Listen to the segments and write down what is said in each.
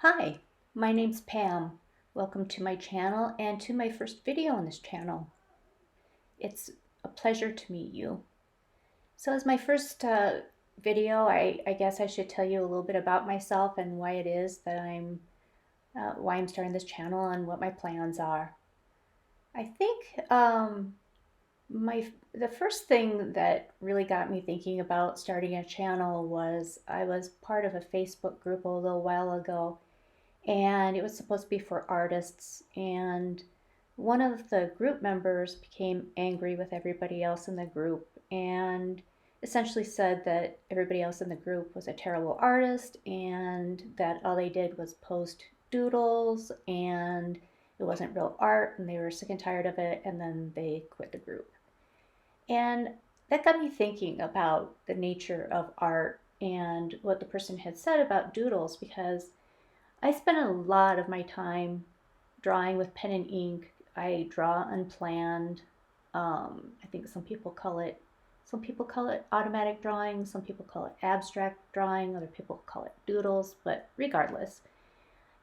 Hi, my name's Pam. Welcome to my channel and to my first video on this channel. It's a pleasure to meet you. So as my first video, I guess I should tell you a little bit about myself and why it is that why I'm starting this channel and what my plans are. I think the first thing that really got me thinking about starting a channel was I was part of a Facebook group a little while ago, and it was supposed to be for artists, and one of the group members became angry with everybody else in the group and essentially said that everybody else in the group was a terrible artist and that all they did was post doodles and it wasn't real art and they were sick and tired of it, and then they quit the group. And that got me thinking about the nature of art and what the person had said about doodles, because I spend a lot of my time drawing with pen and ink. I draw unplanned. I think some people call it automatic drawing. Some people call it abstract drawing. Other people call it doodles. But regardless,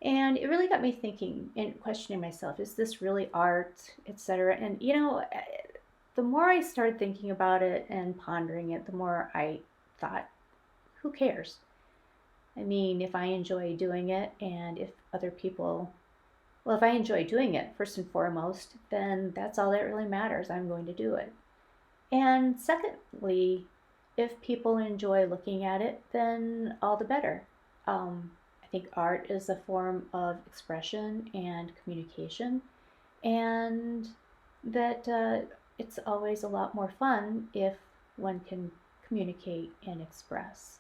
and it really got me thinking and questioning myself: is this really art, etc.? And the more I started thinking about it and pondering it, the more I thought, who cares? I mean, if I enjoy doing it, and if other people, well, if I enjoy doing it first and foremost, then that's all that really matters. I'm going to do it. And secondly, if people enjoy looking at it, then all the better. I think art is a form of expression and communication, and that it's always a lot more fun if one can communicate and express.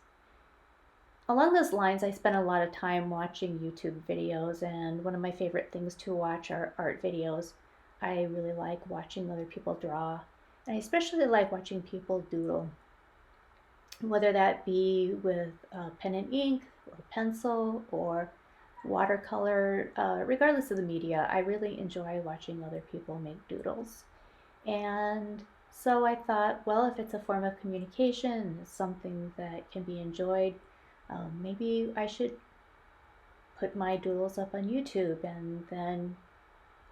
Along those lines, I spend a lot of time watching YouTube videos, and one of my favorite things to watch are art videos. I really like watching other people draw, and I especially like watching people doodle, whether that be with pen and ink, or pencil, or watercolor. Regardless of the media, I really enjoy watching other people make doodles. And so I thought, well, if it's a form of communication, it's something that can be enjoyed, maybe I should put my doodles up on YouTube, and then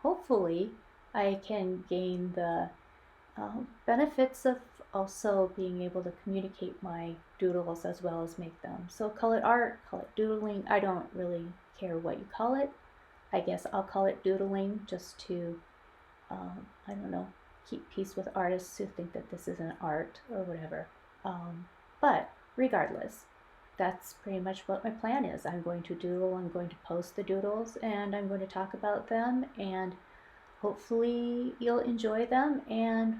hopefully I can gain the benefits of also being able to communicate my doodles as well as make them. So call it art, call it doodling. I don't really care what you call it. I guess I'll call it doodling just to, I don't know, keep peace with artists who think that this isn't art or whatever. But regardless, that's pretty much what my plan is. I'm going to doodle, I'm going to post the doodles, and I'm going to talk about them, and hopefully you'll enjoy them, and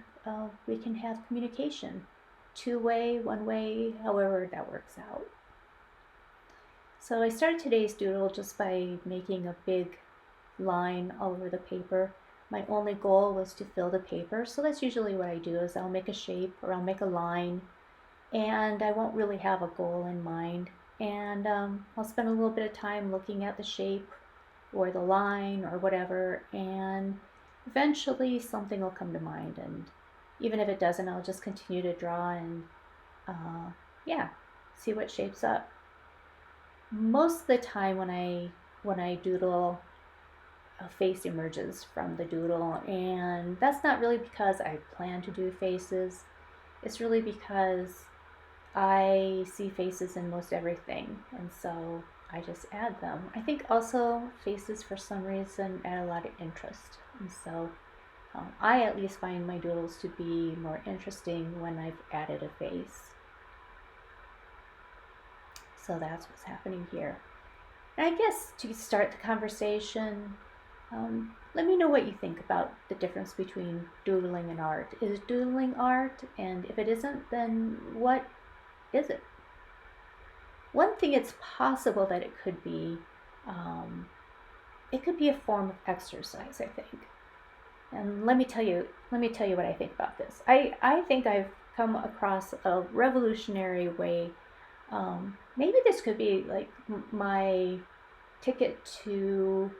we can have communication. Two-way, one-way, however that works out. So I started today's doodle just by making a big line all over the paper. My only goal was to fill the paper, so that's usually what I do, is I'll make a shape or I'll make a line, and I won't really have a goal in mind. And I'll spend a little bit of time looking at the shape or the line or whatever, and eventually something will come to mind. And even if it doesn't, I'll just continue to draw and yeah, see what shapes up. Most of the time when I doodle, a face emerges from the doodle, and that's not really because I plan to do faces. It's really because I see faces in most everything, and so I just add them. I think also faces, for some reason, add a lot of interest, and so I at least find my doodles to be more interesting when I've added a face. So that's what's happening here. And I guess to start the conversation, let me know what you think about the difference between doodling and art. Is doodling art? And if it isn't, then what is it? One thing it's possible that it could be a form of exercise, I think. And let me tell you what I think about this. I think I've come across a revolutionary way. Maybe this could be like my ticket to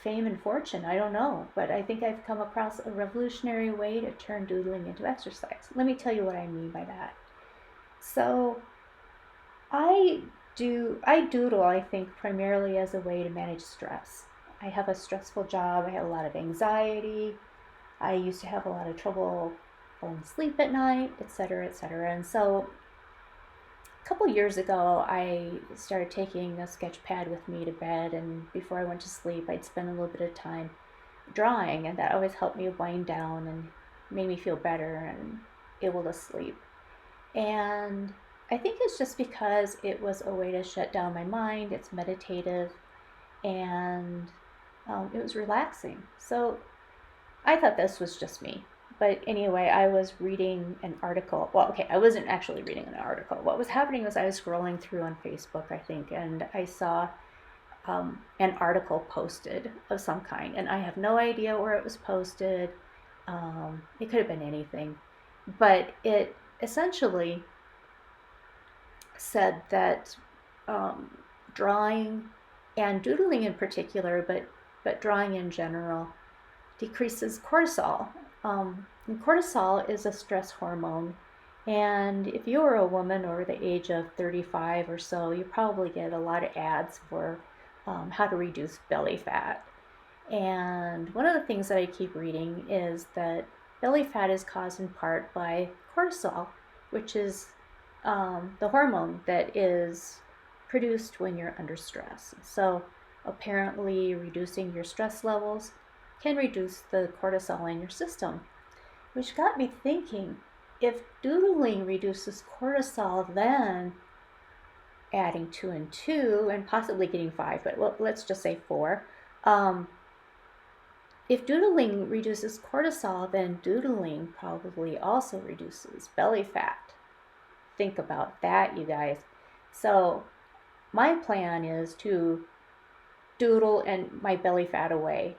fame and fortune. I don't know, but I think I've come across a revolutionary way to turn doodling into exercise. Let me tell you what I mean by that. So I I doodle, I think, primarily as a way to manage stress. I have a stressful job, I have a lot of anxiety, I used to have a lot of trouble falling asleep at night, etc., etc. And so a couple years ago, I started taking a sketch pad with me to bed, and before I went to sleep, I'd spend a little bit of time drawing, and that always helped me wind down and made me feel better and able to sleep. And I think it's just because it was a way to shut down my mind, it's meditative, and it was relaxing. So I thought this was just me. But anyway, I was reading an article. Well, okay, I wasn't actually reading an article. What was happening was I was scrolling through on Facebook, I think, and I saw an article posted of some kind. And I have no idea where it was posted. It could have been anything. But it essentially said that drawing and doodling in particular, but drawing in general, decreases cortisol. And cortisol is a stress hormone. And if you're a woman over the age of 35 or so, you probably get a lot of ads for how to reduce belly fat. And one of the things that I keep reading is that belly fat is caused in part by cortisol, which is the hormone that is produced when you're under stress. So apparently reducing your stress levels can reduce the cortisol in your system, which got me thinking, if doodling reduces cortisol, then adding 2 and 2 and possibly getting 5, but let's just say 4. If doodling reduces cortisol, then doodling probably also reduces belly fat. Think about that, you guys. So my plan is to doodle and my belly fat away.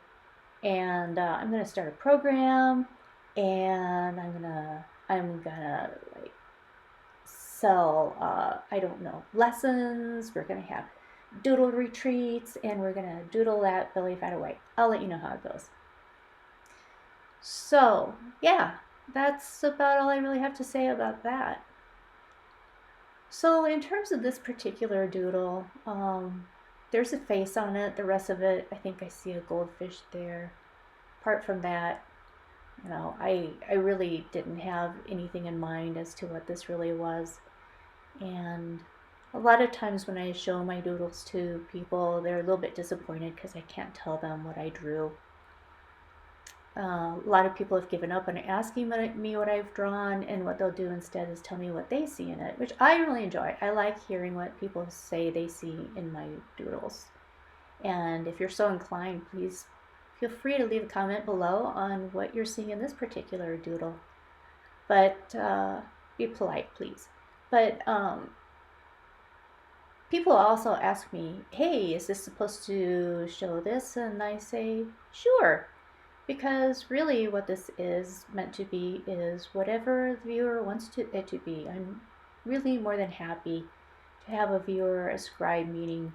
And I'm gonna start a program, and I'm gonna like sell I don't know, lessons. We're gonna have doodle retreats, and we're gonna doodle that belly fat away. I'll let you know how it goes. So yeah, that's about all I really have to say about that. So in terms of this particular doodle, there's a face on it. The rest of it, I think I see a goldfish there. Apart from that, I really didn't have anything in mind as to what this really was. And a lot of times when I show my doodles to people, they're a little bit disappointed because I can't tell them what I drew. A lot of people have given up on asking me what I've drawn, and what they'll do instead is tell me what they see in it, which I really enjoy. I like hearing what people say they see in my doodles. And if you're so inclined, please feel free to leave a comment below on what you're seeing in this particular doodle. But be polite, please. But people also ask me, hey, is this supposed to show this? And I say, sure. Because really what this is meant to be is whatever the viewer wants it to be. I'm really more than happy to have a viewer ascribe meaning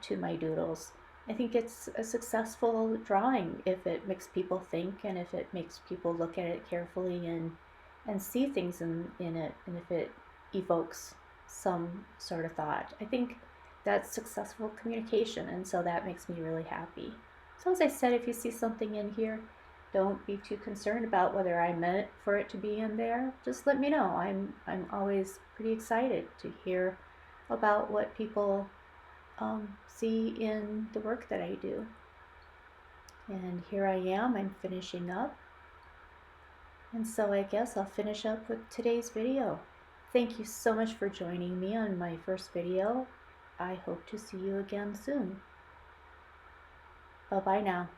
to my doodles. I think it's a successful drawing if it makes people think, and if it makes people look at it carefully and see things in it, and if it evokes some sort of thought. I think that's successful communication, and so that makes me really happy. So as I said, if you see something in here, don't be too concerned about whether I meant for it to be in there. Just let me know. I'm always pretty excited to hear about what people see in the work that I do. And here I am, I'm finishing up. And so I guess I'll finish up with today's video. Thank you so much for joining me on my first video. I hope to see you again soon. Bye-bye now.